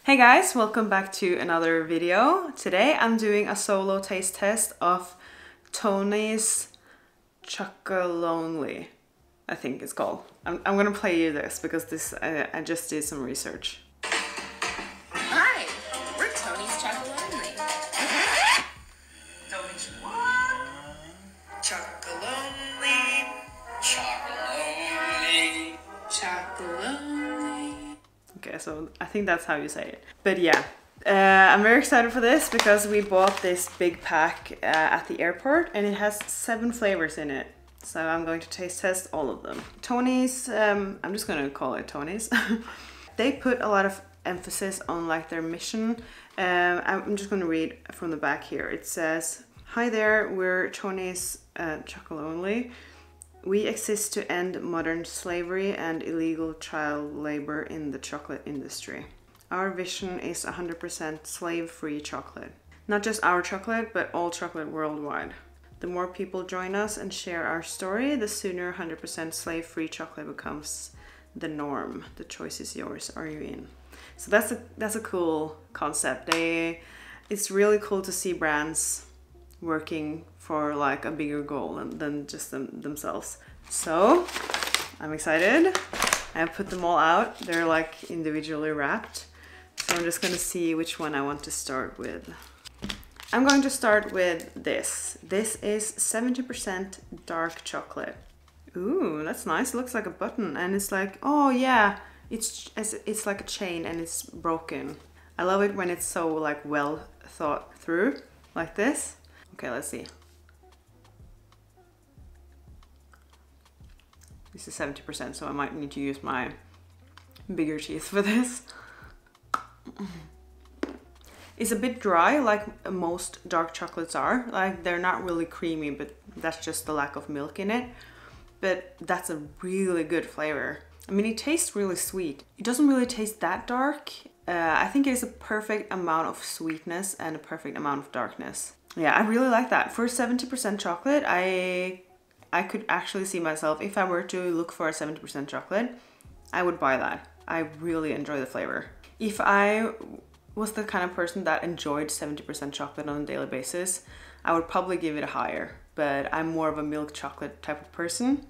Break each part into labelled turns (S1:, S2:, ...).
S1: Hey guys, welcome back to another video. Today I'm doing a solo taste test of Tony's Chocolonely, I think it's called. I'm gonna play you this because I just did some research.
S2: Hi, we're Tony's Chocolonely. Tony's what? Chocolonely. Chocolonely. Chocolonely.
S1: Okay, so I think that's how you say it. But yeah, I'm very excited for this because we bought this big pack at the airport and it has 7 flavors in it. So I'm going to taste test all of them. Tony's, I'm just gonna call it Tony's. They put a lot of emphasis on like their mission. I'm just gonna read from the back here. It says, "Hi there, we're Tony's Chocolonely. We exist to end modern slavery and illegal child labor in the chocolate industry. Our vision is 100% slave-free chocolate. Not just our chocolate, but all chocolate worldwide. The more people join us and share our story, the sooner 100% slave-free chocolate becomes the norm. The choice is yours. Are you in?" So that's a cool concept. It's really cool to see brands working for like a bigger goal than just themselves. So I'm excited. I put them all out. They're like individually wrapped. So I'm just gonna see which one I want to start with. I'm going to start with this. This is 70% dark chocolate. Ooh, that's nice. It looks like a button and it's like, oh yeah, it's like a chain and it's broken. I love it when it's so like well thought through like this. Okay, let's see. This is 70%, so I might need to use my bigger teeth for this. It's a bit dry, like most dark chocolates are. Like they're not really creamy, but that's just the lack of milk in it. But that's a really good flavor. I mean, it tastes really sweet. It doesn't really taste that dark. I think it is a perfect amount of sweetness and a perfect amount of darkness. Yeah, I really like that. For 70% chocolate, I could actually see myself, if I were to look for a 70% chocolate, I would buy that. I really enjoy the flavor. If I was the kind of person that enjoyed 70% chocolate on a daily basis, I would probably give it a higher, but I'm more of a milk chocolate type of person,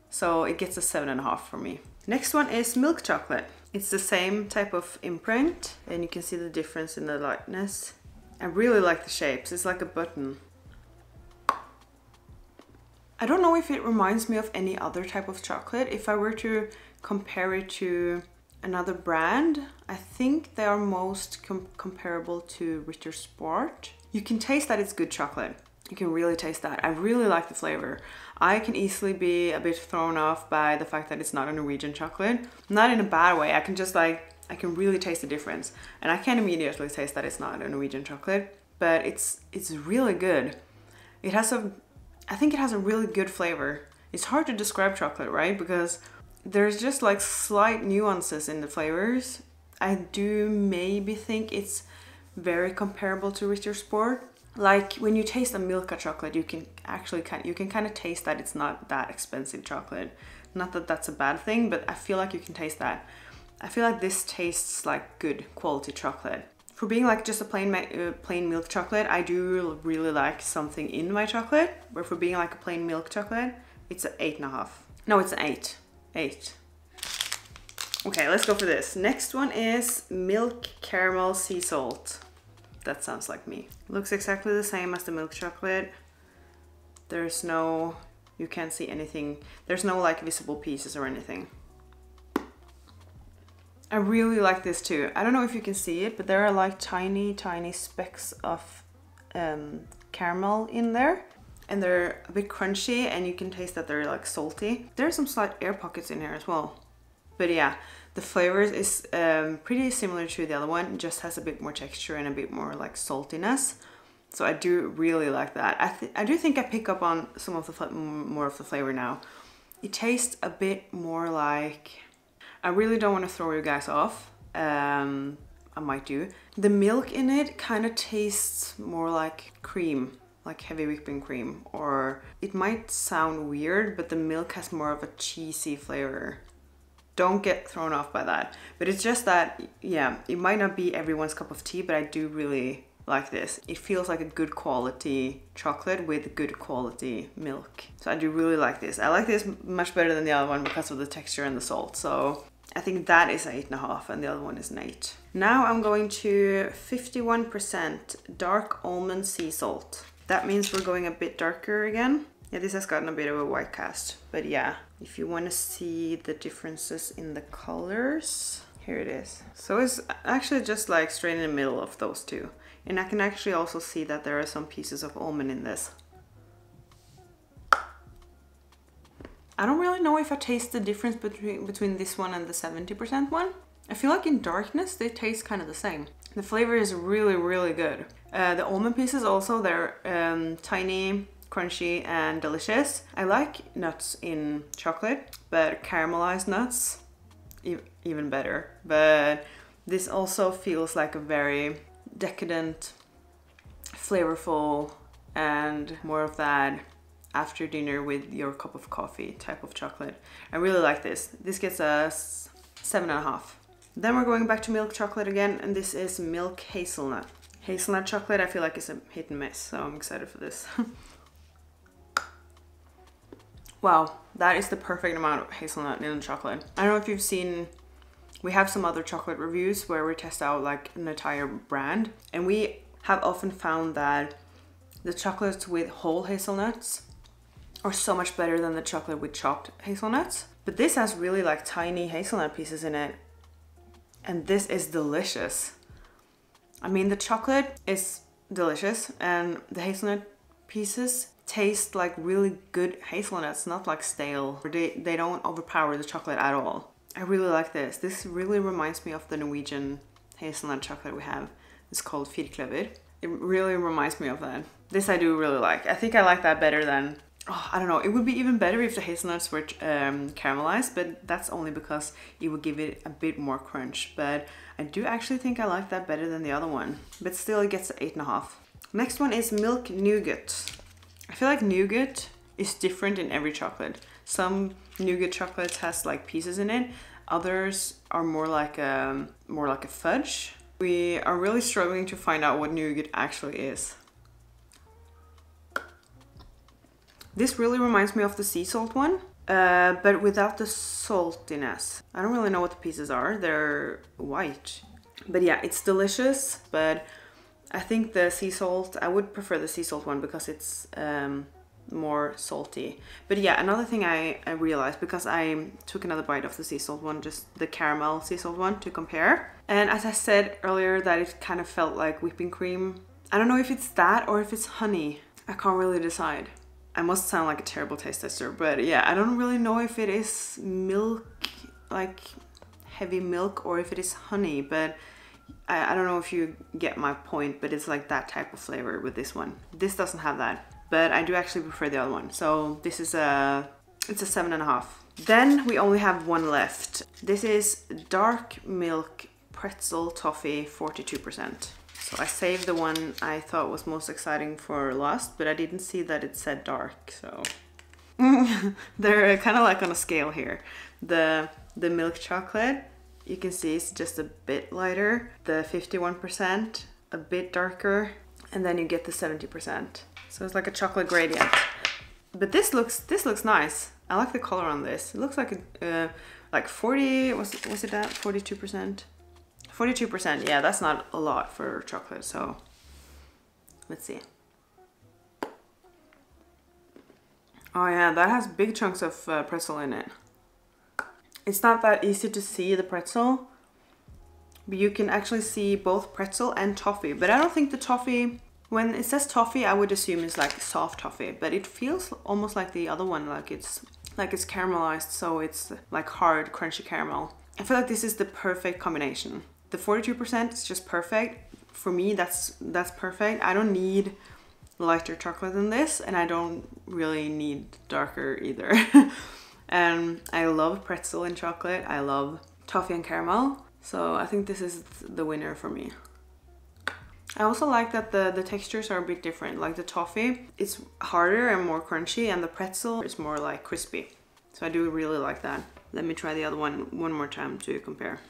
S1: so it gets a 7.5 for me. Next one is milk chocolate. It's the same type of imprint, and you can see the difference in the lightness. I really like the shapes. It's like a button. I don't know if it reminds me of any other type of chocolate. If I were to compare it to another brand, I think they are most comparable to Ritter Sport. You can taste that it's good chocolate. You can really taste that. I really like the flavor. I can easily be a bit thrown off by the fact that it's not a Norwegian chocolate. Not in a bad way. I can just like, I can really taste the difference. And I can immediately taste that it's not a Norwegian chocolate, but it's really good. It has I think it has a really good flavor. It's hard to describe chocolate, right? Because there's just like slight nuances in the flavors. I do maybe think it's very comparable to Ritter Sport. Like when you taste a Milka chocolate, you can actually kind of taste that it's not that expensive chocolate. Not that that's a bad thing, but I feel like you can taste that. I feel like this tastes like good quality chocolate. For being like just a plain milk chocolate, I do really like something in my chocolate. But for being like a plain milk chocolate, it's an 8.5. No, it's an 8. 8. Okay, let's go for this. Next one is milk caramel sea salt. That sounds like me. Looks exactly the same as the milk chocolate. There's no, you can't see anything. There's no like visible pieces or anything. I really like this too. I don't know if you can see it, but there are like tiny specks of caramel in there. And they're a bit crunchy and you can taste that they're like salty. There's some slight air pockets in here as well. But yeah, the flavors is pretty similar to the other one. It just has a bit more texture and a bit more like saltiness. So I do really like that. I do think I pick up on some of the more of the flavor now. It tastes a bit more like, I really don't want to throw you guys off. I might do. The milk in it kind of tastes more like cream, like heavy whipping cream, or it might sound weird, but the milk has more of a cheesy flavor. don't get thrown off by that. But it's just that, yeah, it might not be everyone's cup of tea, but I do really like this. It feels like a good quality chocolate with good quality milk. So I do really like this. I like this much better than the other one because of the texture and the salt. So I think that is 8.5 and the other one is an 8. Now I'm going to 51% dark almond sea salt. That means we're going a bit darker again. Yeah, this has gotten a bit of a white cast, but yeah, if you want to see the differences in the colors, here it is. So it's actually just like straight in the middle of those two. And I can actually also see that there are some pieces of almond in this. I don't really know if I taste the difference between this one and the 70% one. I feel like in darkness, they taste kind of the same. The flavor is really, really good. The almond pieces also, they're tiny, crunchy and delicious. I like nuts in chocolate, but caramelized nuts, even better. But this also feels like a very decadent, flavorful, and more of that after dinner with your cup of coffee type of chocolate. I really like this. This gets a 7.5. Then we're going back to milk chocolate again, and this is milk hazelnut. Hazelnut chocolate I feel like is a hit and miss, so I'm excited for this. Wow, that is the perfect amount of hazelnut in the chocolate. I don't know if you've seen, we have some other chocolate reviews where we test out like an entire brand, and we have often found that the chocolates with whole hazelnuts are so much better than the chocolate with chopped hazelnuts. But this has really like tiny hazelnut pieces in it, and this is delicious. I mean, the chocolate is delicious and the hazelnut pieces taste like really good hazelnuts, not like stale. They don't overpower the chocolate at all. I really like this. This really reminds me of the Norwegian hazelnut chocolate we have. It's called firkløver. It really reminds me of that. This I do really like. I think I like that better than, oh, I don't know. It would be even better if the hazelnuts were caramelized, but that's only because it would give it a bit more crunch. But I do actually think I like that better than the other one. But still it gets 8.5. Next one is milk nougat. I feel like nougat is different in every chocolate. Some nougat chocolates has like pieces in it. Others are more like a fudge. We are really struggling to find out what nougat actually is. This really reminds me of the sea salt one, but without the saltiness. I don't really know what the pieces are. They're white. But yeah, it's delicious, but I think the sea salt, I would prefer the sea salt one because it's more salty. But yeah, another thing I realized, because I took another bite of the sea salt one, just the caramel sea salt one to compare. And as I said earlier, that it kind of felt like whipping cream. I don't know if it's that or if it's honey. I can't really decide. I must sound like a terrible taste tester, but yeah, I don't really know if it is milk, like heavy milk, or if it is honey, but I don't know if you get my point, but it's like that type of flavor with this one. This doesn't have that, but I do actually prefer the other one. So this is it's a 7.5. Then we only have one left. This is dark milk pretzel toffee 42%. So I saved the one I thought was most exciting for last, but I didn't see that it said dark, so. They're kind of like on a scale here. The milk chocolate, you can see it's just a bit lighter. The 51%, a bit darker, and then you get the 70%. So it's like a chocolate gradient. But this looks nice. I like the color on this. It looks like a like 40, was it that? 42%? 42%, yeah, that's not a lot for chocolate, so let's see. Oh yeah, that has big chunks of pretzel in it. It's not that easy to see the pretzel, but you can actually see both pretzel and toffee. But I don't think the toffee, when it says toffee, I would assume it's like soft toffee, but it feels almost like the other one, like it's caramelized, so it's like hard, crunchy caramel. I feel like this is the perfect combination. The 42% is just perfect. For me, that's perfect. I don't need lighter chocolate than this, and I don't really need darker either. And I love pretzel in chocolate. I love toffee and caramel. So I think this is the winner for me. I also like that the textures are a bit different. Like the toffee, it's harder and more crunchy, and the pretzel is more like crispy. So I do really like that. Let me try the other one more time to compare.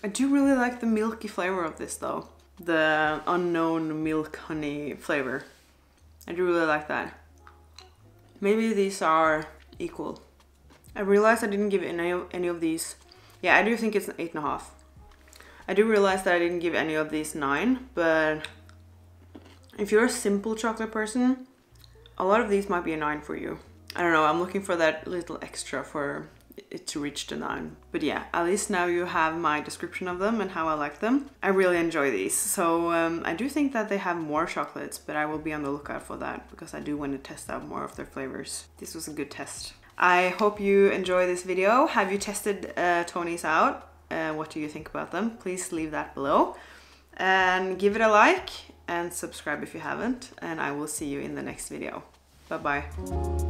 S1: I do really like the milky flavor of this though. The unknown milk honey flavor. I do really like that. Maybe these are equal. I realized I didn't give any of these. Yeah, I do think it's an 8.5. I do realize that I didn't give any of these 9, but if you're a simple chocolate person, a lot of these might be a 9 for you. I don't know, I'm looking for that little extra for it to reach the 9. But yeah, at least now you have my description of them and how I like them. I really enjoy these. So I do think that they have more chocolates, but I will be on the lookout for that because I do want to test out more of their flavors. This was a good test. I hope you enjoy this video. Have you tested Tony's out? What do you think about them? Please leave that below. And give it a like and subscribe if you haven't. And I will see you in the next video. Bye bye.